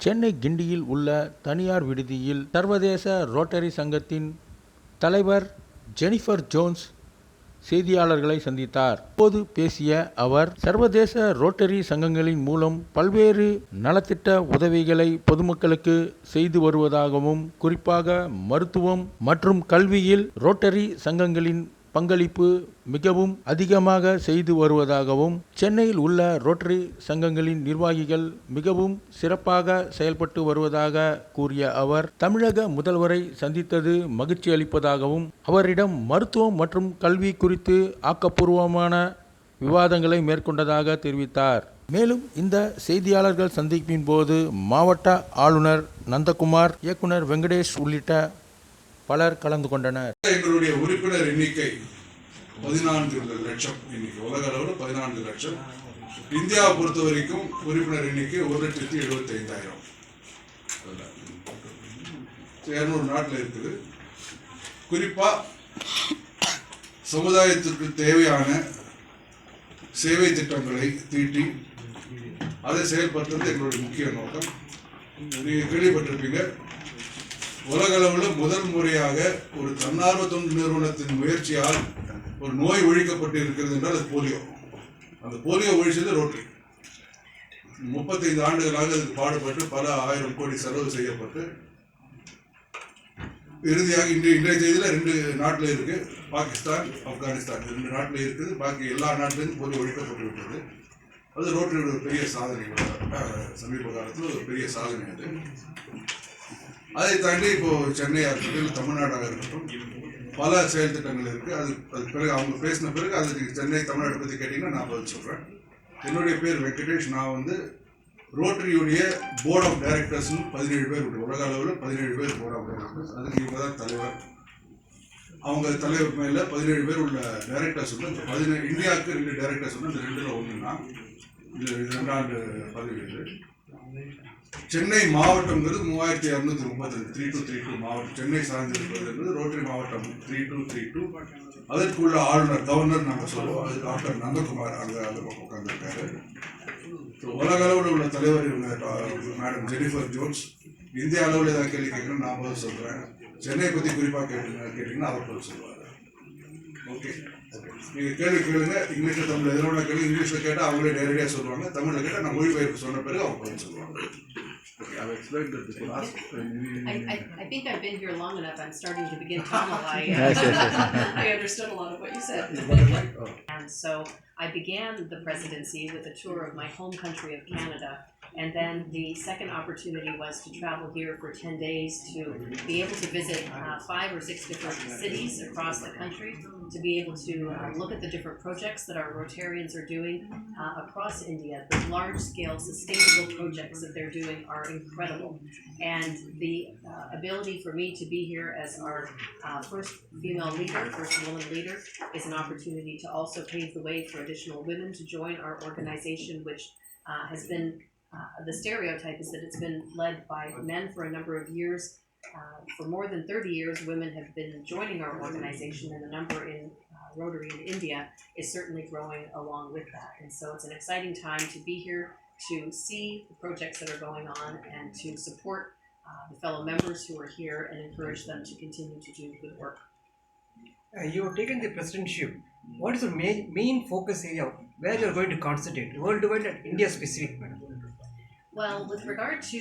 சென்னை கிண்டியில் உள்ள தனியார் விடுதியில் சர்வதேச ரோட்டரி சங்கத்தின் தலைவர் ஜெனிஃபர் ஜோன்ஸ் செய்தியாளர்களை சந்தித்தார். அப்போது பேசிய அவர், சர்வதேச ரோட்டரி சங்கங்களின் மூலம் பல்வேறு நலத்திட்ட உதவிகளை பொதுமக்களுக்கு செய்து வருவதாகவும், குறிப்பாக மருத்துவம் மற்றும் கல்வியில் ரோட்டரி சங்கங்களின் பங்களிப்பு மிகவும் அதிகமாக செய்து வருவதாகவும், சென்னையில் உள்ள ரோட்டரி சங்கங்களின் நிர்வாகிகள் மிகவும் சிறப்பாக செயல்பட்டு வருவதாக கூறிய அவர், தமிழக முதல்வரை சந்தித்தது மகிழ்ச்சி அளிப்பதாகவும், அவரிடம் மருத்துவம் மற்றும் கல்வி குறித்து ஆக்கப்பூர்வமான விவாதங்களை மேற்கொண்டதாக தெரிவித்தார். மேலும் இந்த செய்தியாளர்கள் சந்திப்பின் போது மாவட்ட ஆளுநர் நந்தகுமார், இயக்குனர் வெங்கடேஷ் உள்ளிட்ட பலர் கலந்து கொண்டனர். எங்களுடைய உறுப்பினர் எண்ணிக்கை 14 லட்சம். இன்னைக்கு உலக அளவில் 14 லட்சம். இந்தியாவை பொறுத்த வரைக்கும் உறுப்பினர் எண்ணிக்கை 1,75,000. 200 நாட்டில் இருக்குது. குறிப்பா சமுதாயத்திற்கு தேவையான சேவை திட்டங்களை தீட்டி அதை செயல்படுத்துறது எங்களுடைய முக்கிய நோக்கம். நீங்க கேள்விப்பட்டிருப்பீங்க, உலக அளவில் முதல் முறையாக ஒரு தன்னார்வ தொண்டு நிறுவனத்தின் முயற்சியால் ஒரு நோய் ஒழிக்கப்பட்டு இருக்கிறது என்றால் அது போலியோ. அந்த போலியோ ஒழிச்சது ரோட்டரி. 35 ஆண்டுகளாக அதுக்கு பாடுபட்டு பல 1000 கோடி செலவு செய்யப்பட்டு இறுதியாக இன்றைய தேதியில் 2 நாட்டில் இருக்கு, பாகிஸ்தான், ஆப்கானிஸ்தான், 2 நாட்டில் இருக்குது. பாக்கி எல்லா நாட்டிலும் போலியோ ஒழிக்கப்பட்டு விட்டது. அது ரோட்டரியோட பெரிய சாதனை. சமீப காலத்தில் ஒரு பெரிய சாதனை அது. அதை தாண்டி இப்போ சென்னையாக இருக்கட்டும், தமிழ்நாடாக இருக்கட்டும், பல செயல் திட்டங்கள் இருக்கு. அது பிறகு அவங்க பேசின பிறகு அதுக்கு சென்னை தமிழ்நாடு பற்றி கேட்டீங்கன்னா நான் பதில் சொல்றேன். என்னுடைய பேர் வெங்கடேஷ். நான் ரோட்டரியுடைய போர்ட் ஆஃப் டைரக்டர்ஸ் 17 பேர் உண்டு. உலக அளவில் 17 பேர் போர்ட் ஆஃப் டைரக்டர்ஸ். அதுக்கு இவங்க தான் தலைவர். அவங்க தலைவர் மேல 17 பேர் உள்ள டைரக்டர்ஸ் உண்டு. இந்தியாவுக்கு 2 டைரக்டர்ஸ் உண்டு. அந்த 2ல் ஒன்றுனா இது 2ஆண்டு பதவி இது. சென்னை மாவட்டம்ங்கிறது 3232, 3232 மாவட்டம். சென்னை சார்ந்திருப்பது என்பது ரோட்டரி மாவட்டம் 3232. அதற்குள்ள ஆளுநர், கவர்னர் நாங்கள் சொல்லுவோம். அது டாக்டர் நந்தகுமார் அங்கே உட்கார்ந்துருக்காரு. உலக அளவில் உள்ள தலைவர் மேடம் ஜெனிஃபர் ஜோன்ஸ். இந்திய அளவில் ஏதாவது கேள்வி கேட்கணும் நான் பதில் சொல்கிறேன். சென்னை பற்றி குறிப்பாக கேட்டீங்கன்னா அவர் பதில் சொல்லுவார். ஓகே, நீங்கள் கேள்வி கேளுங்க. இங்கிலீஷில் தமிழ் எதிரோட கேள்வி இங்கிலீஷில் கேட்டால் அவங்களே நேரடியாக சொல்லுவாங்க. தமிழில் கேட்டால் நான் மொழிபெயர்ப்பு சொன்ன பிறகு அவங்க பதில் சொல்லுவாங்க. Okay, I've explained that before. I think I've been here long enough. I'm starting to begin Tamil. I understood a lot of what you said. And so I began the presidency with a tour of my home country of Canada. And then the second opportunity was to travel here for 10 days to be able to visit 5 or 6 different cities across the country, to be able to look at the different projects that our Rotarians are doing across India. The large-scale sustainable projects that they're doing are incredible. And the ability for me to be here as our first female leader, first woman leader, is an opportunity to also pave the way for additional women to join our organization, which has been the stereotype is that it's been led by men for a number of years. For more than 30 years, women have been joining our organization, and the number in Rotary in India is certainly growing along with that. And so it's an exciting time to be here, to see the projects that are going on, and to support the fellow members who are here and encourage them to continue to do good work. You have taken the presidentship. What is the main focus area where you are going to concentrate, worldwide and India specific, madam? Well, with regard to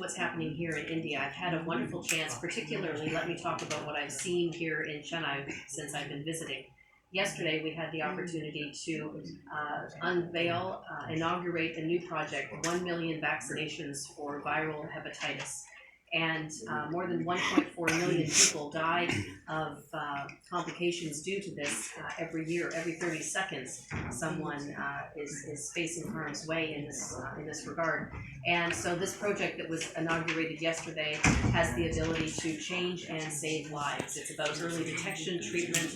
what's happening here in India, I've had a wonderful chance. Particularly, let me talk about what I've seen here in Chennai since I've been visiting. Yesterday, we had the opportunity to inaugurate a new project, 1 million vaccinations for viral hepatitis. And more than 1.4 million people die of complications due to this every year. Every 30 seconds, someone is facing harm's way in this regard. And so this project that was inaugurated yesterday has the ability to change and save lives. It's about early detection, treatment,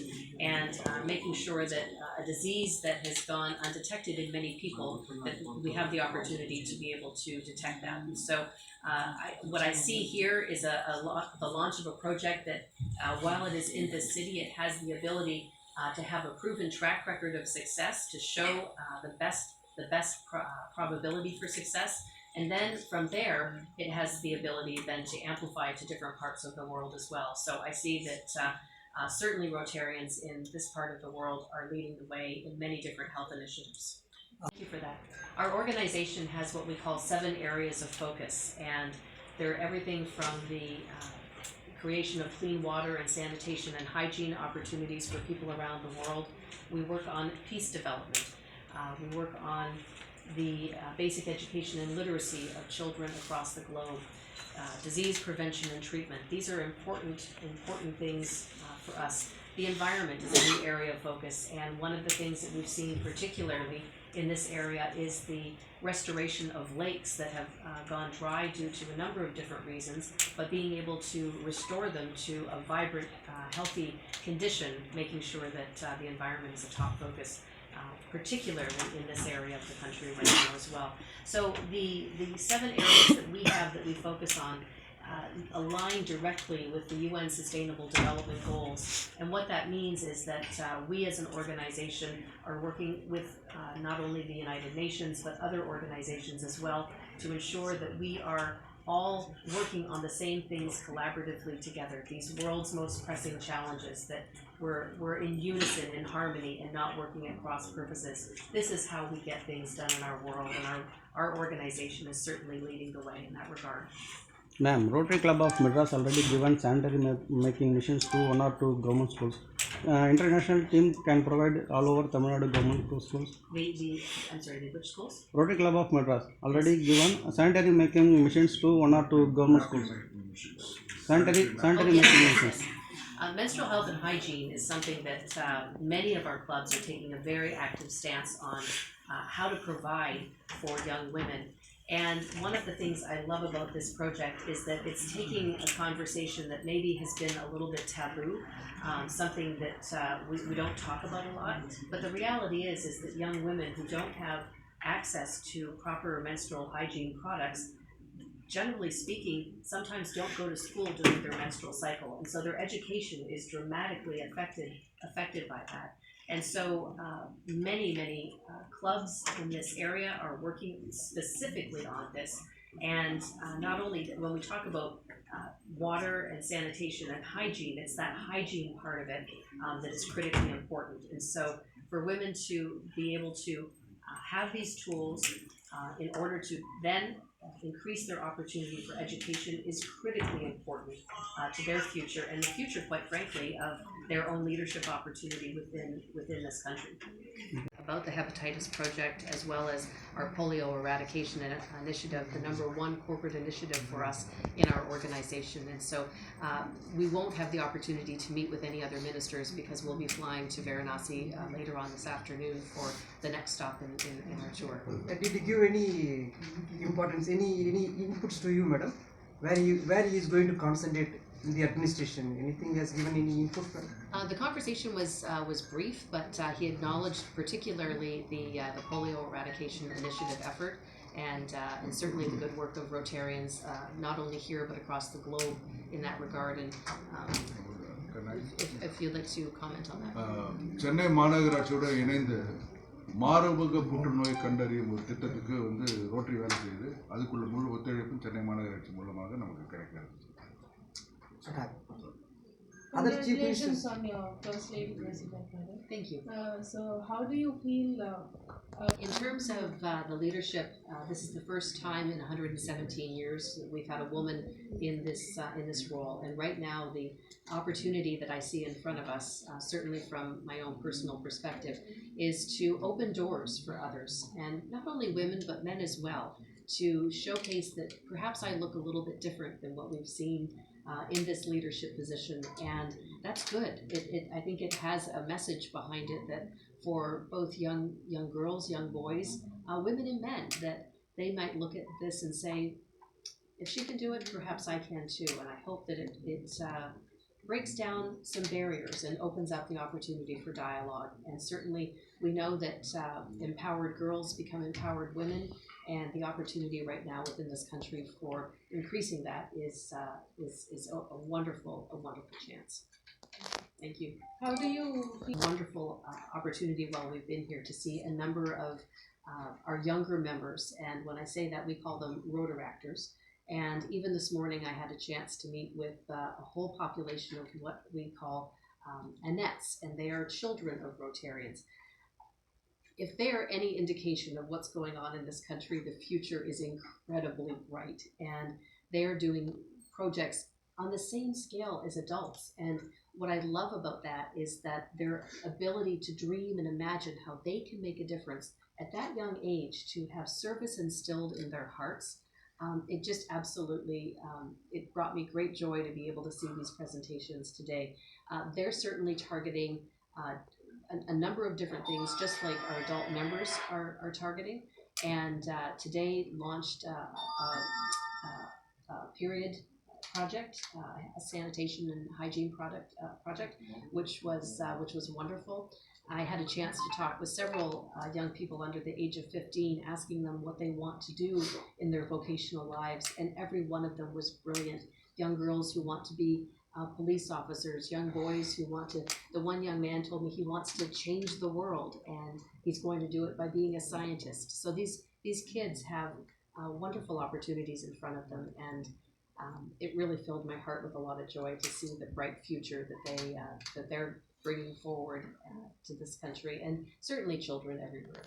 and making sure that a disease that has gone undetected in many people, that we have the opportunity to be able to detect that. And so what I see here is the launch of a project that, while it is in this city, it has the ability to have a proven track record of success, to show the best probability for success, And then from there, it has the ability then to amplify to different parts of the world as well. So I see that certainly Rotarians in this part of the world are leading the way in many different health initiatives. Thank you for that. Our organization has what we call 7 areas of focus, and they're everything from the creation of clean water and sanitation and hygiene opportunities for people around the world. We work on peace development. We work on the basic education and literacy of children across the globe. Disease prevention and treatment. These are important things for us. The environment is a new area of focus, and one of the things that we've seen particularly in this area is the restoration of lakes that have gone dry due to a number of different reasons, but being able to restore them to a vibrant, healthy condition, making sure that the environment is a top focus, particularly in this area of the country right now as well. So the 7 areas that we have that we focus on align directly with the UN Sustainable Development Goals. And what that means is that we as an organization are working with not only the United Nations, but other organizations as well, to ensure that we are all working on the same things collaboratively together, these world's most pressing challenges, that we're in unison, in harmony, and not working at cross purposes. This is how we get things done in our world, and our organization is certainly leading the way in that regard. Ma'am, Rotary Club of Madras already given sanitary making machines to 1 or 2 government schools. International team can provide all over Tamil Nadu government schools. I'm sorry, which schools? Rotary Club of Madras already given sanitary making machines to 1 or 2 government schools. Sanitary making machines. Menstrual health and hygiene is something that many of our clubs are taking a very active stance on how to provide for young women. And one of the things I love about this project is that it's taking a conversation that maybe has been a little bit taboo, something that we don't talk about a lot. But the reality is that young women who don't have access to proper menstrual hygiene products, generally speaking, sometimes don't go to school during their menstrual cycle. And so their education is dramatically affected by that. And so many clubs in this area are working specifically on this. And not only when we talk about water and sanitation and hygiene, it's that hygiene part of it that is critically important. And so for women to be able to have these tools in order to then increase their opportunity for education is critically important to their future, and the future, quite frankly, of their own leadership opportunity within this country. About the hepatitis project, as well as our polio eradication initiative, the #1 corporate initiative for us in our organization. And so we won't have the opportunity to meet with any other ministers because we'll be flying to Varanasi later on this afternoon for the next stop in our tour. Did he give any importance, any inputs to you, madam? Where he is going to concentrate in the administration? Anything has given any input? The conversation was brief, but he acknowledged particularly the polio eradication initiative effort, and certainly the good work of Rotarians, not only here but across the globe in that regard. And if you'd like to comment on that. Chennai மாநகராட்சியோட இணைந்து மார்பக புற்றுநோய் கண்டறியும் ஒரு திட்டத்துக்கு rotary வேலை செய்யுது. அதுக்குள்ள முழு ஒத்துழைப்பும் சென்னை மாநகராட்சி மூலமாக நமக்கு கிடைக்கிறது. Congratulations on your first lady president, madam. Thank you. So how do you feel? In terms of the leadership, this is the first time in 117 years that we've had a woman in this role. And right now, the opportunity that I see in front of us, certainly from my own personal perspective, is to open doors for others, and not only women but men as well, to showcase that perhaps I look a little bit different than what we've seen in this leadership position, and that's good. I think it has a message behind it that for both young girls, young boys, women and men, that they might look at this and say, if she can do it, perhaps I can too. And I hope that it breaks down some barriers and opens up the opportunity for dialogue. And certainly we know that empowered girls become empowered women, and the opportunity right now within this country for increasing that is a wonderful chance. Thank you. How do you feel? Wonderful opportunity while we've been here to see a number of our younger members. And when I say that, we call them Rotaractors. And even this morning, I had a chance to meet with a whole population of what we call Annettes, and they are children of Rotarians. If they are any indication of what's going on in this country, the future is incredibly bright, and they are doing projects on the same scale as adults. And what I love about that is that their ability to dream and imagine how they can make a difference at that young age, to have service instilled in their hearts. It just absolutely, it brought me great joy to be able to see these presentations today. They're certainly targeting a number of different things, just like our adult members are targeting. And today launched a period project, a sanitation and hygiene project, which was wonderful. I had a chance to talk with several young people under the age of 15, asking them what they want to do in their vocational lives, and every one of them was brilliant. Young girls who want to be police officers, young boys who want to, the one young man told me he wants to change the world, and he's going to do it by being a scientist. So these kids have wonderful opportunities in front of them, and it really filled my heart with a lot of joy to see the bright future that they're bringing forward to this country, and certainly children everywhere.